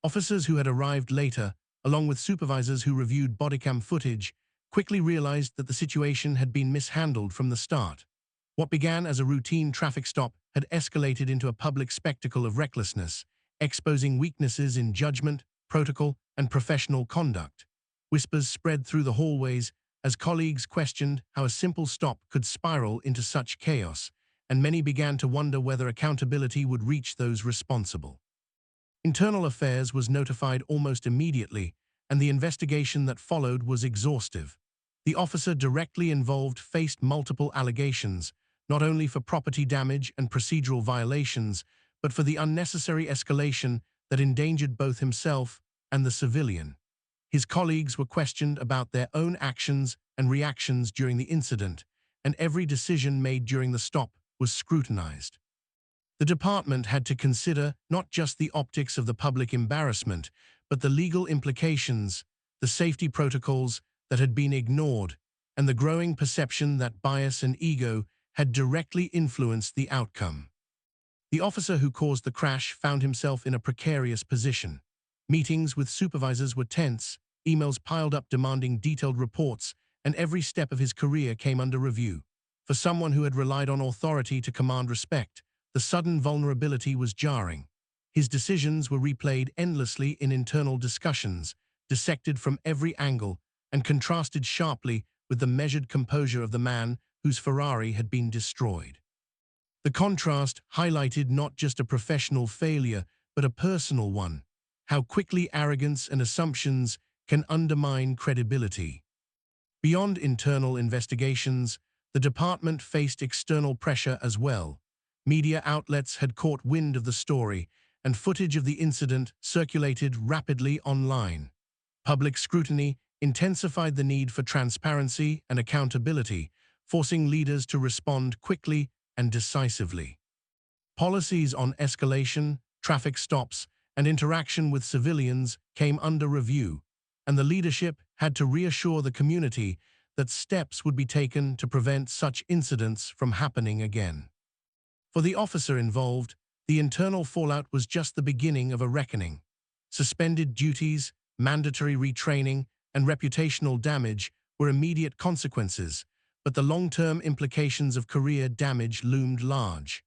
Officers who had arrived later, along with supervisors who reviewed bodycam footage, quickly realized that the situation had been mishandled from the start. What began as a routine traffic stop had escalated into a public spectacle of recklessness, exposing weaknesses in judgment, protocol, and professional conduct. Whispers spread through the hallways as colleagues questioned how a simple stop could spiral into such chaos, and many began to wonder whether accountability would reach those responsible. Internal Affairs was notified almost immediately, and the investigation that followed was exhaustive. The officer directly involved faced multiple allegations, not only for property damage and procedural violations, but for the unnecessary escalation that endangered both himself and the civilian. His colleagues were questioned about their own actions and reactions during the incident, and every decision made during the stop was scrutinized. The department had to consider not just the optics of the public embarrassment, but the legal implications, the safety protocols that had been ignored, and the growing perception that bias and ego had directly influenced the outcome. The officer who caused the crash found himself in a precarious position. Meetings with supervisors were tense, emails piled up demanding detailed reports, and every step of his career came under review. For someone who had relied on authority to command respect, the sudden vulnerability was jarring. His decisions were replayed endlessly in internal discussions, dissected from every angle, and contrasted sharply with the measured composure of the man whose Ferrari had been destroyed. The contrast highlighted not just a professional failure, but a personal one. How quickly arrogance and assumptions can undermine credibility. Beyond internal investigations, the department faced external pressure as well. Media outlets had caught wind of the story, and footage of the incident circulated rapidly online. Public scrutiny intensified the need for transparency and accountability, forcing leaders to respond quickly and decisively. Policies on escalation, traffic stops, and interaction with civilians came under review, and the leadership had to reassure the community that steps would be taken to prevent such incidents from happening again. For the officer involved, the internal fallout was just the beginning of a reckoning. Suspended duties, mandatory retraining, and reputational damage were immediate consequences, but the long-term implications of career damage loomed large.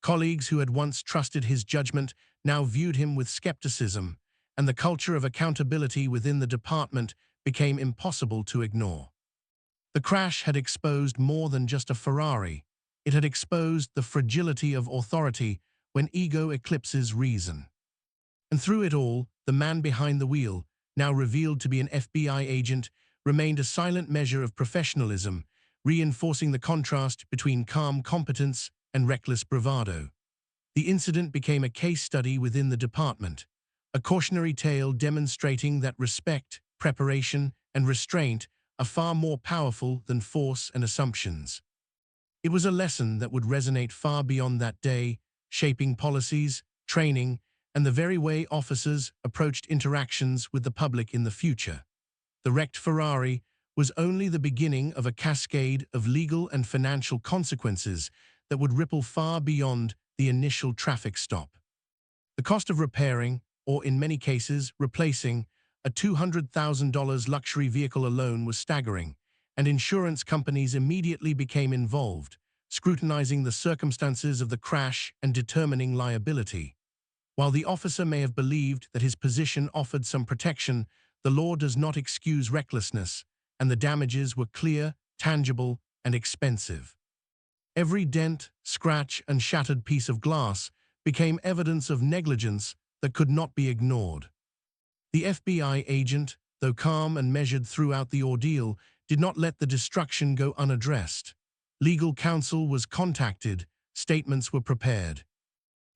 Colleagues who had once trusted his judgment now viewed him with skepticism, and the culture of accountability within the department became impossible to ignore. The crash had exposed more than just a Ferrari. It had exposed the fragility of authority when ego eclipses reason. And through it all, the man behind the wheel, now revealed to be an FBI agent, remained a silent measure of professionalism, reinforcing the contrast between calm competence and reckless bravado. The incident became a case study within the department, a cautionary tale demonstrating that respect, preparation, and restraint are far more powerful than force and assumptions. It was a lesson that would resonate far beyond that day, shaping policies, training, and the very way officers approached interactions with the public in the future. The wrecked Ferrari was only the beginning of a cascade of legal and financial consequences that would ripple far beyond the initial traffic stop. The cost of repairing, or in many cases replacing, a $200,000 luxury vehicle alone was staggering, and insurance companies immediately became involved, scrutinizing the circumstances of the crash and determining liability. While the officer may have believed that his position offered some protection, the law does not excuse recklessness, and the damages were clear, tangible, and expensive. Every dent, scratch, and shattered piece of glass became evidence of negligence that could not be ignored. The FBI agent, though calm and measured throughout the ordeal, did not let the destruction go unaddressed. Legal counsel was contacted, statements were prepared.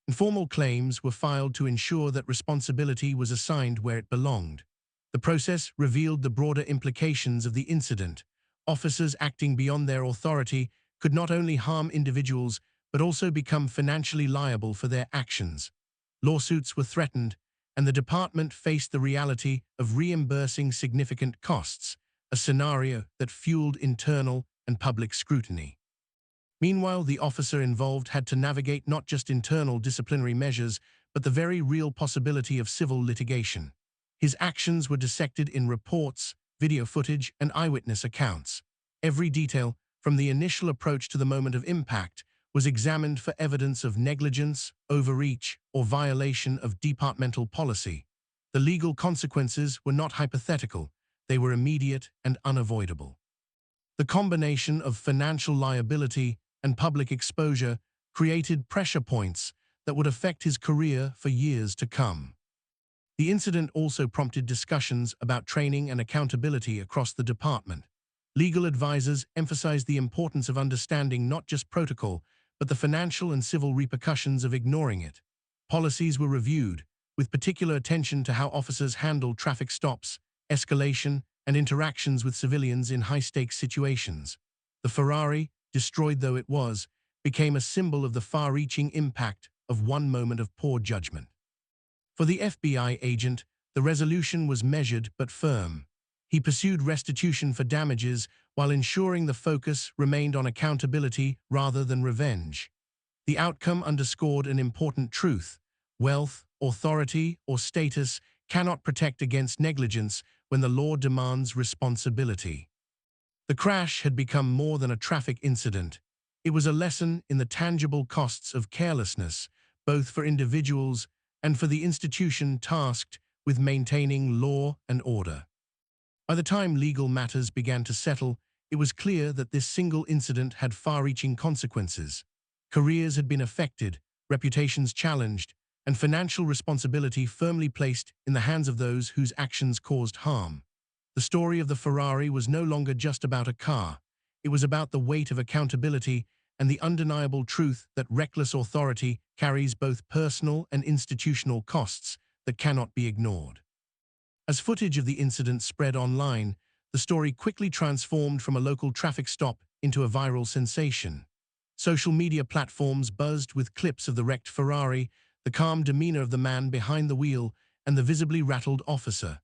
Informal claims were filed to ensure that responsibility was assigned where it belonged. The process revealed the broader implications of the incident. Officers acting beyond their authority could not only harm individuals, but also become financially liable for their actions. Lawsuits were threatened, and the department faced the reality of reimbursing significant costs, a scenario that fueled internal and public scrutiny. Meanwhile, the officer involved had to navigate not just internal disciplinary measures, but the very real possibility of civil litigation. His actions were dissected in reports, video footage, and eyewitness accounts. Every detail, from the initial approach to the moment of impact, was examined for evidence of negligence, overreach, or violation of departmental policy. The legal consequences were not hypothetical, they were immediate and unavoidable. The combination of financial liability and public exposure created pressure points that would affect his career for years to come. The incident also prompted discussions about training and accountability across the department. Legal advisors emphasized the importance of understanding not just protocol, but the financial and civil repercussions of ignoring it. Policies were reviewed, with particular attention to how officers handled traffic stops, escalation, and interactions with civilians in high-stakes situations. The Ferrari, destroyed though it was, became a symbol of the far-reaching impact of one moment of poor judgment. For the FBI agent, the resolution was measured but firm. He pursued restitution for damages while ensuring the focus remained on accountability rather than revenge. The outcome underscored an important truth: wealth, authority, or status cannot protect against negligence when the law demands responsibility. The crash had become more than a traffic incident. It was a lesson in the tangible costs of carelessness, both for individuals and for the institution tasked with maintaining law and order. By the time legal matters began to settle, it was clear that this single incident had far-reaching consequences. Careers had been affected, reputations challenged, and financial responsibility firmly placed in the hands of those whose actions caused harm. The story of the Ferrari was no longer just about a car. It was about the weight of accountability and the undeniable truth that reckless authority carries both personal and institutional costs that cannot be ignored. As footage of the incident spread online, the story quickly transformed from a local traffic stop into a viral sensation. Social media platforms buzzed with clips of the wrecked Ferrari, the calm demeanor of the man behind the wheel, and the visibly rattled officer.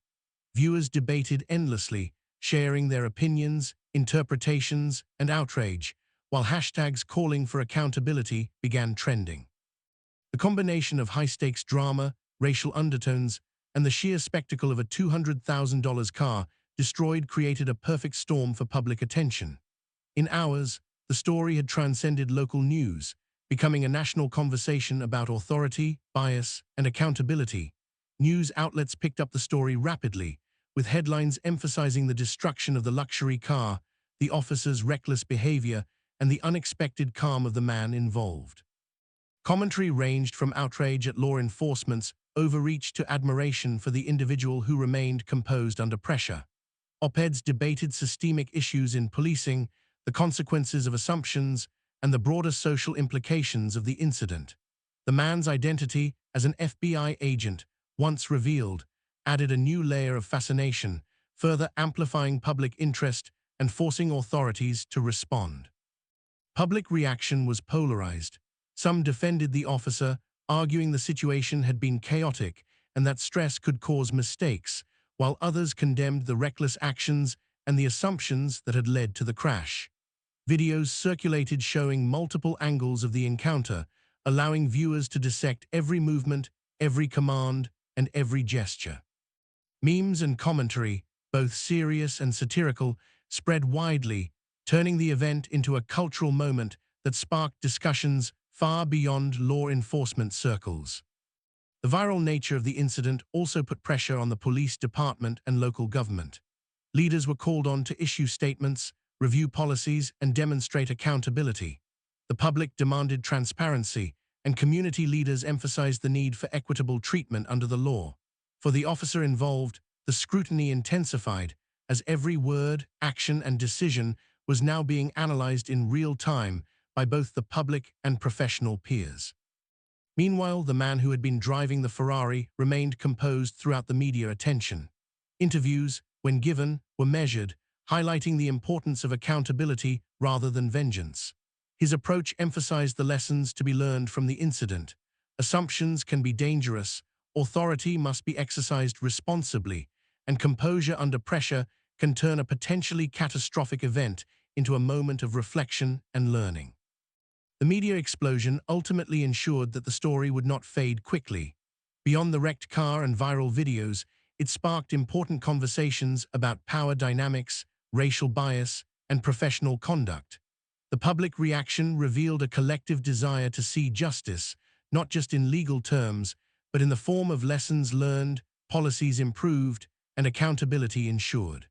Viewers debated endlessly, sharing their opinions, interpretations, and outrage, while hashtags calling for accountability began trending. The combination of high-stakes drama, racial undertones, and the sheer spectacle of a $200,000 car destroyed created a perfect storm for public attention. In hours, the story had transcended local news, becoming a national conversation about authority, bias, and accountability. News outlets picked up the story rapidly, with headlines emphasizing the destruction of the luxury car, the officer's reckless behavior, and the unexpected calm of the man involved. Commentary ranged from outrage at law enforcement's overreach to admiration for the individual who remained composed under pressure. Op-eds debated systemic issues in policing, the consequences of assumptions, and the broader social implications of the incident. The man's identity as an FBI agent, once revealed, added a new layer of fascination, further amplifying public interest and forcing authorities to respond. Public reaction was polarized. Some defended the officer, arguing the situation had been chaotic and that stress could cause mistakes, while others condemned the reckless actions and the assumptions that had led to the crash. Videos circulated showing multiple angles of the encounter, allowing viewers to dissect every movement, every command, and every gesture. Memes and commentary, both serious and satirical, spread widely, turning the event into a cultural moment that sparked discussions far beyond law enforcement circles. The viral nature of the incident also put pressure on the police department and local government. Leaders were called on to issue statements, review policies, and demonstrate accountability. The public demanded transparency, and community leaders emphasized the need for equitable treatment under the law. For the officer involved, the scrutiny intensified, as every word, action, and decision was now being analyzed in real time by both the public and professional peers. Meanwhile, the man who had been driving the Ferrari remained composed throughout the media attention. Interviews, when given, were measured, highlighting the importance of accountability rather than vengeance. His approach emphasized the lessons to be learned from the incident. Assumptions can be dangerous, authority must be exercised responsibly, and composure under pressure can turn a potentially catastrophic event into a moment of reflection and learning. The media explosion ultimately ensured that the story would not fade quickly. Beyond the wrecked car and viral videos, it sparked important conversations about power dynamics, racial bias, and professional conduct. The public reaction revealed a collective desire to see justice, not just in legal terms, but in the form of lessons learned, policies improved, and accountability ensured.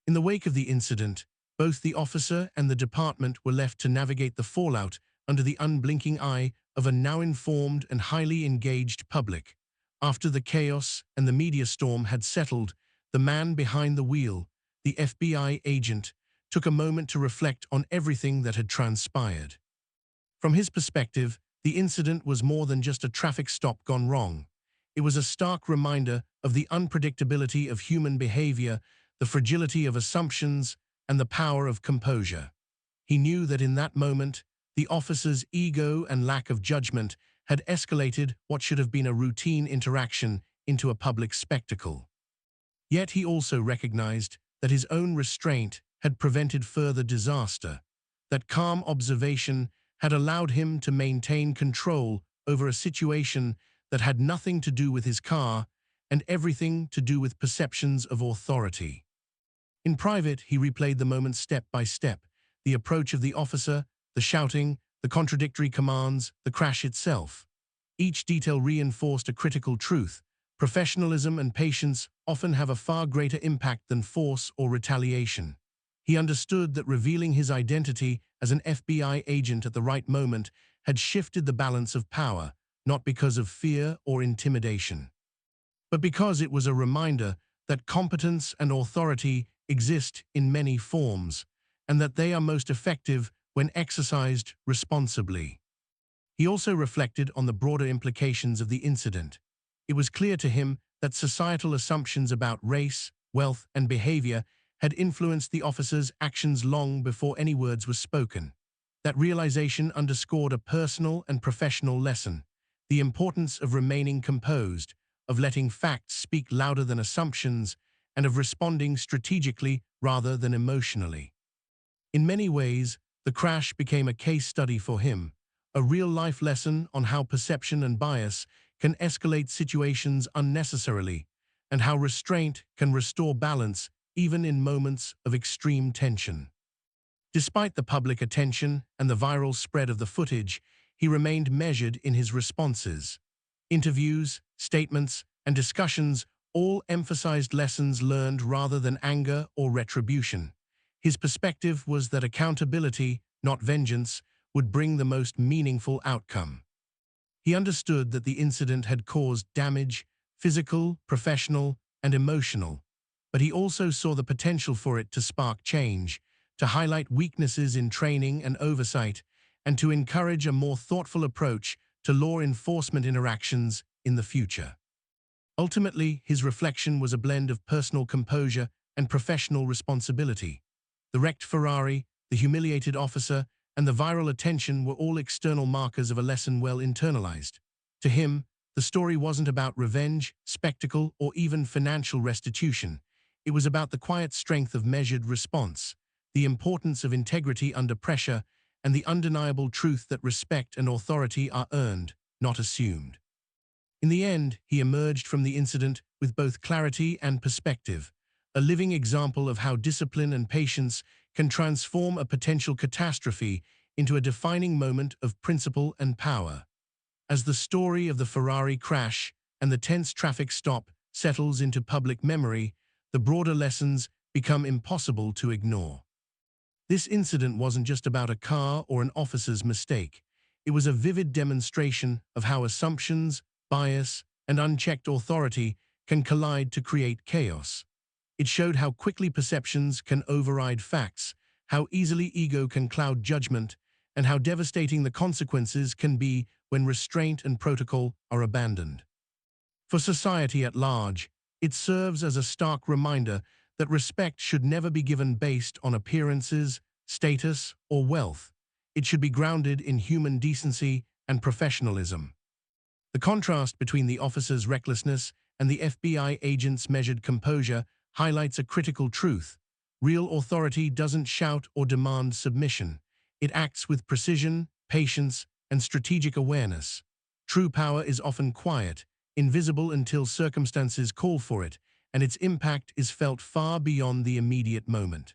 In the wake of the incident, both the officer and the department were left to navigate the fallout under the unblinking eye of a now informed and highly engaged public. After the chaos and the media storm had settled, the man behind the wheel, the FBI agent, took a moment to reflect on everything that had transpired. From his perspective, the incident was more than just a traffic stop gone wrong. It was a stark reminder of the unpredictability of human behavior, the fragility of assumptions, and the power of composure. He knew that in that moment, the officer's ego and lack of judgment had escalated what should have been a routine interaction into a public spectacle. Yet he also recognized that his own restraint had prevented further disaster, that calm observation had allowed him to maintain control over a situation that had nothing to do with his car and everything to do with perceptions of authority. In private, he replayed the moment step by step, the approach of the officer, the shouting, the contradictory commands, the crash itself. Each detail reinforced a critical truth. Professionalism and patience often have a far greater impact than force or retaliation. He understood that revealing his identity as an FBI agent at the right moment had shifted the balance of power, not because of fear or intimidation, but because it was a reminder that competence and authority exist in many forms, and that they are most effective when exercised responsibly. He also reflected on the broader implications of the incident. It was clear to him that societal assumptions about race, wealth, and behavior had influenced the officer's actions long before any words were spoken. That realization underscored a personal and professional lesson: the importance of remaining composed, of letting facts speak louder than assumptions, and of responding strategically rather than emotionally. In many ways, the crash became a case study for him, a real-life lesson on how perception and bias can escalate situations unnecessarily, and how restraint can restore balance even in moments of extreme tension. Despite the public attention and the viral spread of the footage, he remained measured in his responses. Interviews, statements, and discussions all emphasized lessons learned rather than anger or retribution. His perspective was that accountability, not vengeance, would bring the most meaningful outcome. He understood that the incident had caused damage, physical, professional, and emotional, but he also saw the potential for it to spark change, to highlight weaknesses in training and oversight, and to encourage a more thoughtful approach to law enforcement interactions in the future. Ultimately, his reflection was a blend of personal composure and professional responsibility. The wrecked Ferrari, the humiliated officer, and the viral attention were all external markers of a lesson well internalized. To him, the story wasn't about revenge, spectacle, or even financial restitution. It was about the quiet strength of measured response, the importance of integrity under pressure, and the undeniable truth that respect and authority are earned, not assumed. In the end, he emerged from the incident with both clarity and perspective, a living example of how discipline and patience can transform a potential catastrophe into a defining moment of principle and power. As the story of the Ferrari crash and the tense traffic stop settles into public memory, the broader lessons become impossible to ignore. This incident wasn't just about a car or an officer's mistake. It was a vivid demonstration of how assumptions, bias, and unchecked authority can collide to create chaos. It showed how quickly perceptions can override facts, how easily ego can cloud judgment, and how devastating the consequences can be when restraint and protocol are abandoned. For society at large, it serves as a stark reminder that respect should never be given based on appearances, status, or wealth. It should be grounded in human decency and professionalism. The contrast between the officer's recklessness and the FBI agent's measured composure highlights a critical truth. Real authority doesn't shout or demand submission. It acts with precision, patience, and strategic awareness. True power is often quiet, invisible until circumstances call for it, and its impact is felt far beyond the immediate moment.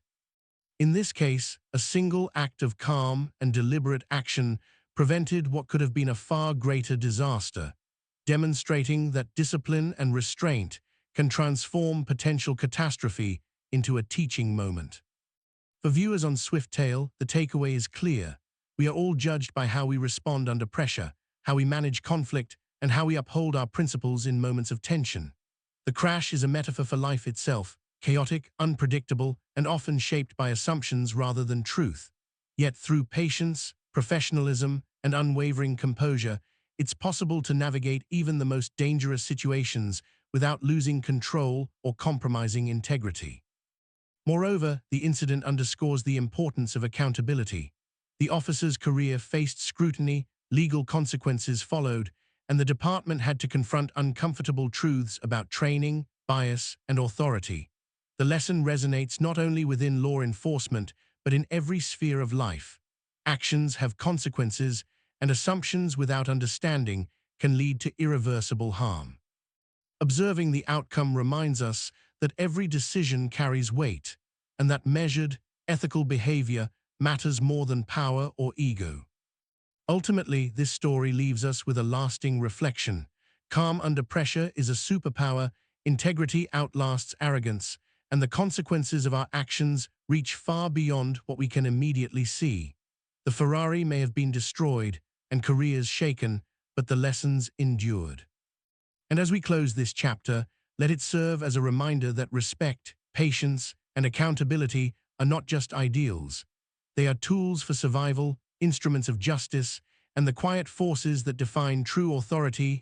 In this case, a single act of calm and deliberate action prevented what could have been a far greater disaster, demonstrating that discipline and restraint can transform potential catastrophe into a teaching moment. For viewers on Swiftail, the takeaway is clear. We are all judged by how we respond under pressure, how we manage conflict, and how we uphold our principles in moments of tension. The crash is a metaphor for life itself, chaotic, unpredictable, and often shaped by assumptions rather than truth. Yet through patience, professionalism, and unwavering composure, it's possible to navigate even the most dangerous situations without losing control or compromising integrity. Moreover, the incident underscores the importance of accountability. The officer's career faced scrutiny, legal consequences followed, and the department had to confront uncomfortable truths about training, bias, and authority. The lesson resonates not only within law enforcement, but in every sphere of life. Actions have consequences, and assumptions without understanding can lead to irreversible harm. Observing the outcome reminds us that every decision carries weight, and that measured, ethical behavior matters more than power or ego. Ultimately, this story leaves us with a lasting reflection. Calm under pressure is a superpower, integrity outlasts arrogance, and the consequences of our actions reach far beyond what we can immediately see. The Ferrari may have been destroyed and careers shaken, but the lessons endured. And as we close this chapter, let it serve as a reminder that respect, patience, and accountability are not just ideals. They are tools for survival, instruments of justice, and the quiet forces that define true authority